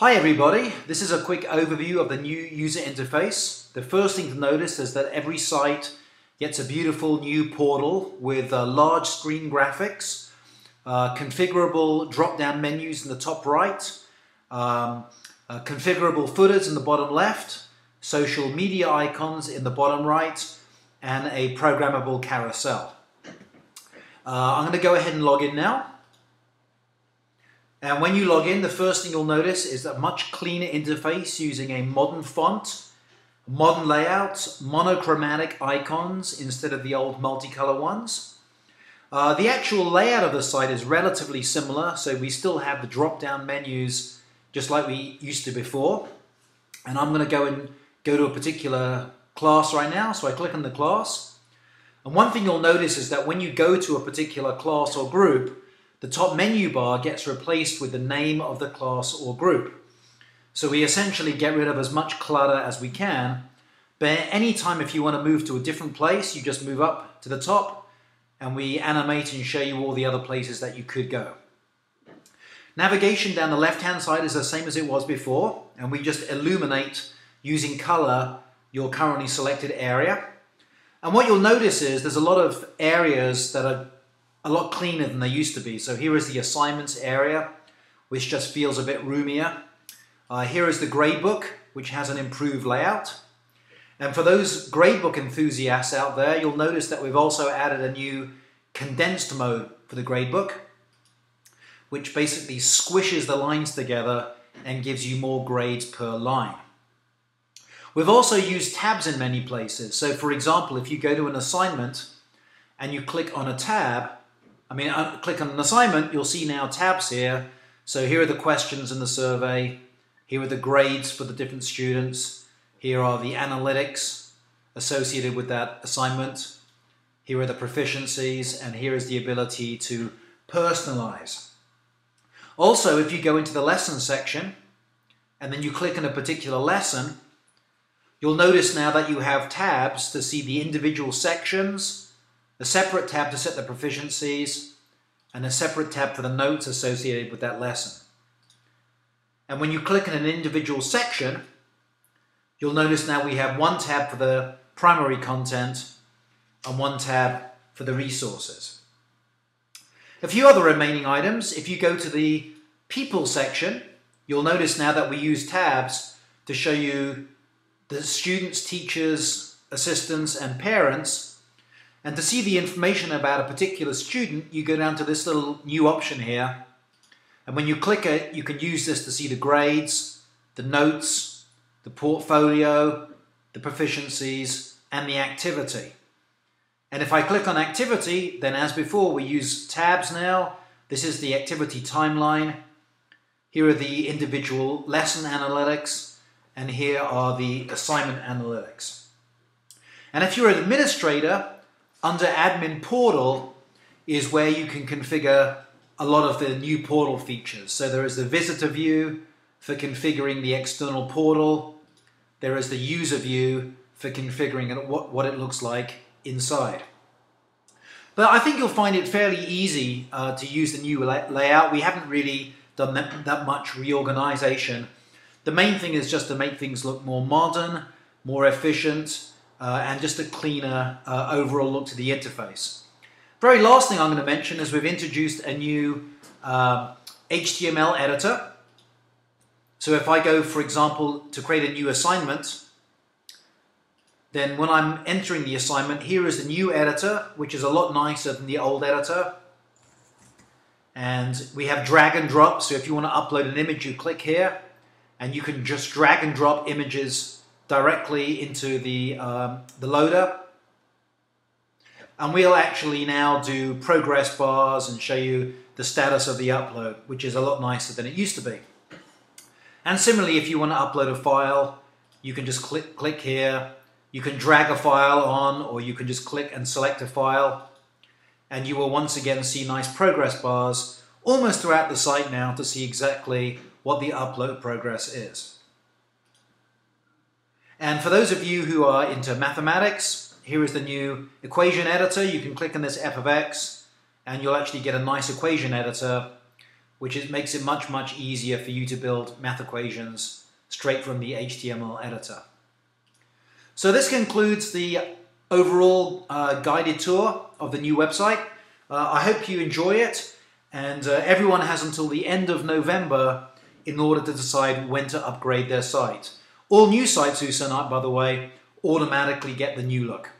Hi everybody, this is a quick overview of the new user interface. The first thing to notice is that every site gets a beautiful new portal with large screen graphics, configurable drop-down menus in the top right, configurable footers in the bottom left, social media icons in the bottom right, and a programmable carousel. I'm going to go ahead and log in now. And when you log in, the first thing you'll notice is a much cleaner interface using a modern font, modern layout, monochromatic icons instead of the old multicolor ones. The actual layout of the site is relatively similar, so we still have the drop-down menus just like we used to before. And I'm going to go to a particular class right now, so I click on the class. And one thing you'll notice is that when you go to a particular class or group, the top menu bar gets replaced with the name of the class or group. So we essentially get rid of as much clutter as we can, but anytime if you want to move to a different place, you just move up to the top and we animate and show you all the other places that you could go. Navigation down the left-hand side is the same as it was before, and we just illuminate using color your currently selected area. And what you'll notice is there's a lot of areas that are a lot cleaner than they used to be. So here is the assignments area, which just feels a bit roomier. Here is the gradebook, which has an improved layout. And for those gradebook enthusiasts out there, you'll notice that we've also added a new condensed mode for the gradebook, which basically squishes the lines together and gives you more grades per line. We've also used tabs in many places. So for example, if you go to an assignment and you click on a tab, click on an assignment, you'll see now tabs here. So here are the questions in the survey. Here are the grades for the different students. Here are the analytics associated with that assignment. Here are the proficiencies, and here is the ability to personalize. Also, if you go into the lesson section and then you click on a particular lesson, you'll notice now that you have tabs to see the individual sections, a separate tab to set the proficiencies, and a separate tab for the notes associated with that lesson. And when you click on an individual section, you'll notice now we have one tab for the primary content and one tab for the resources. A few other remaining items. If you go to the people section, you'll notice now that we use tabs to show you the students, teachers, assistants, and parents. And to see the information about a particular student, you go down to this little new option here. And when you click it, you can use this to see the grades, the notes, the portfolio, the proficiencies, and the activity. And if I click on activity, then as before, we use tabs now. This is the activity timeline. Here are the individual lesson analytics, and here are the assignment analytics. And if you're an administrator, under Admin Portal is where you can configure a lot of the new portal features. So there is the visitor view for configuring the external portal. There is the user view for configuring what it looks like inside. But I think you'll find it fairly easy to use the new layout. We haven't really done that much reorganization. The main thing is just to make things look more modern, more efficient, and just a cleaner overall look to the interface. Very last thing I'm going to mention is we've introduced a new HTML editor. So if I go, for example, to create a new assignment, then when I'm entering the assignment, here is the new editor, which is a lot nicer than the old editor. And we have drag and drop, so if you want to upload an image, you click here, and you can just drag and drop images directly into the loader. And we'll actually now do progress bars and show you the status of the upload, which is a lot nicer than it used to be. And similarly, if you want to upload a file, you can just click here. You can drag a file on, or you can just click and select a file. And you will once again see nice progress bars almost throughout the site now to see exactly what the upload progress is. And for those of you who are into mathematics, here is the new equation editor. You can click on this f of x and you'll actually get a nice equation editor makes it much easier for you to build math equations straight from the HTML editor. So this concludes the overall guided tour of the new website. I hope you enjoy it, and everyone has until the end of November in order to decide when to upgrade their site. All new sites who sign up, by the way, automatically get the new look.